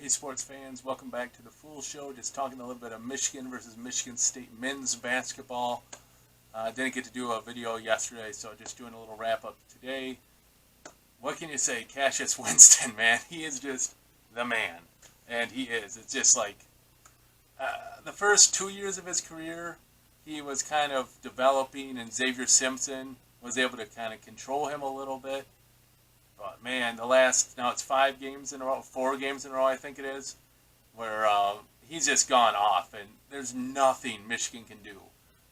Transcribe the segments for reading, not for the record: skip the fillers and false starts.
Hey sports fans, welcome back to the Fool Show. Just talking a little bit of Michigan versus Michigan State men's basketball. Didn't get to do a video yesterday, so just doing a little wrap-up today. What can you say? Cassius Winston, man. He is just the man. And he is. It's just like the first 2 years of his career, he was kind of developing, and Xavier Simpson was able to kind of control him a little bit. But man, now it's 5 games in a row, 4 games in a row, I think it is, where he's just gone off, and there's nothing Michigan can do.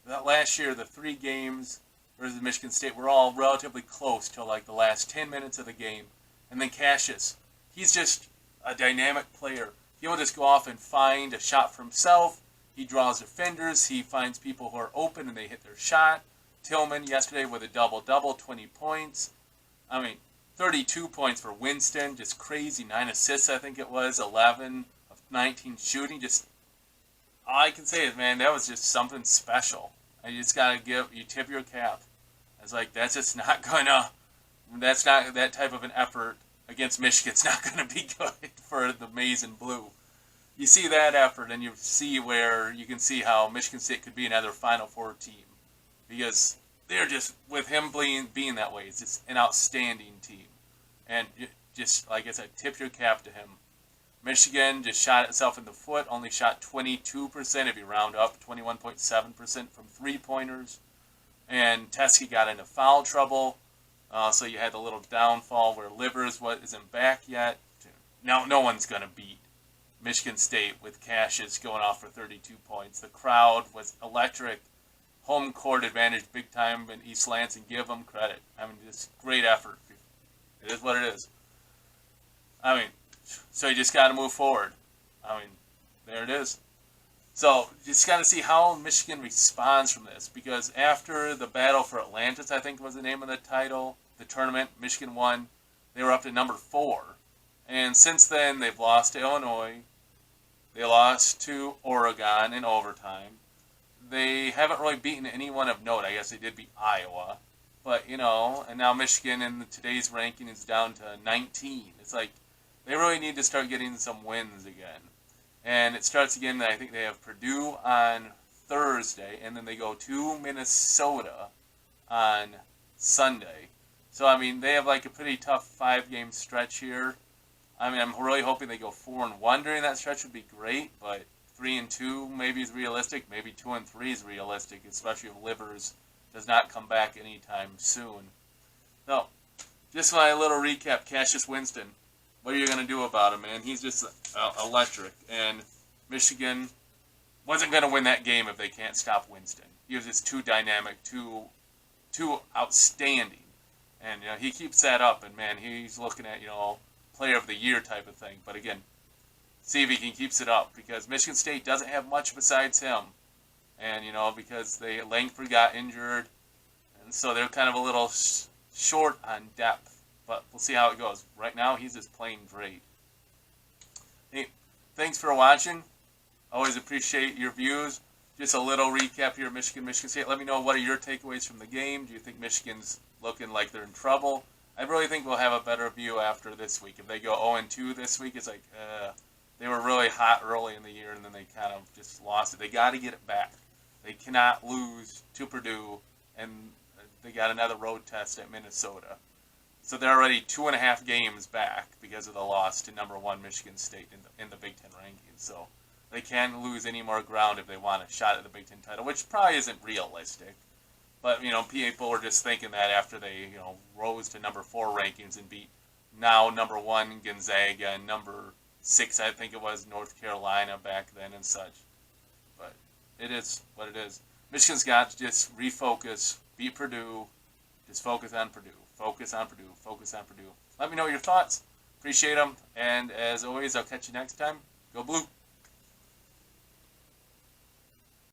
That last year, the 3 games versus Michigan State were all relatively close till like the last 10 minutes of the game. And then Cassius, he's just a dynamic player. He'll just go off and find a shot for himself. He draws defenders. He finds people who are open and they hit their shot. Tillman yesterday with a double-double, 20 points. 32 points for Winston, just crazy. 9 assists, I think it was. 11 of 19 shooting. Just all I can say is, man, that was just something special. And you just gotta tip your cap. It's like that's just not gonna. That's not that type of an effort against Michigan. It's not gonna be good for the maize and blue. You see that effort, and you can see how Michigan State could be another Final Four team, because they're just, with him being that way, it's just an outstanding team. And just, like I said, tip your cap to him. Michigan just shot itself in the foot, only shot 22% if you round up, 21.7% from three-pointers. And Teskey got into foul trouble, so you had a little downfall where Livers isn't back yet. Now, no one's going to beat Michigan State with Cassius going off for 32 points. The crowd was electric. Home court advantage big time in East Lansing. Give them credit. Just great effort. It is what it is. So you just got to move forward. There it is. So you just got to see how Michigan responds from this, because after the battle for Atlantis, I think was the name of the title, the tournament, Michigan won. They were up to number 4. And since then, they've lost to Illinois. They lost to Oregon in overtime. They haven't really beaten anyone of note. I guess they did beat Iowa. But, and now Michigan in today's ranking is down to 19. It's like they really need to start getting some wins again. And it starts again, I think they have Purdue on Thursday, and then they go to Minnesota on Sunday. So, they have like a pretty tough 5-game stretch here. I'm really hoping they go 4-1 during that stretch would be great, but 3-2 maybe is realistic. Maybe 2-3 is realistic, especially if Livers does not come back anytime soon. So, just my little recap, Cassius Winston. What are you going to do about him, man? He's just electric. And Michigan wasn't going to win that game if they can't stop Winston. He was just too dynamic, too outstanding. And he keeps that up, and man, he's looking at, player of the year type of thing. But again, see if he can keeps it up, because Michigan State doesn't have much besides him. And, because Langford got injured, and so they're kind of a little short on depth. But we'll see how it goes. Right now, he's just playing great. Hey, thanks for watching. Always appreciate your views. Just a little recap here, Michigan State. Let me know, what are your takeaways from the game? Do you think Michigan's looking like they're in trouble? I really think we'll have a better view after this week. If they go 0-2 this week, it's like, they were really hot early in the year, and then they kind of just lost it. They got to get it back. They cannot lose to Purdue, and they got another road test at Minnesota. So they're already 2.5 games back because of the loss to number 1 Michigan State in the Big Ten rankings. So they can't lose any more ground if they want a shot at the Big Ten title, which probably isn't realistic. But, people were just thinking that after they, rose to number 4 rankings and beat now number 1 Gonzaga and number 6, I think it was, North Carolina back then and such. But it is what it is. Michigan's got to just refocus, beat Purdue, just focus on Purdue. Focus on Purdue. Focus on Purdue. Let me know your thoughts. Appreciate them. And as always, I'll catch you next time. Go Blue.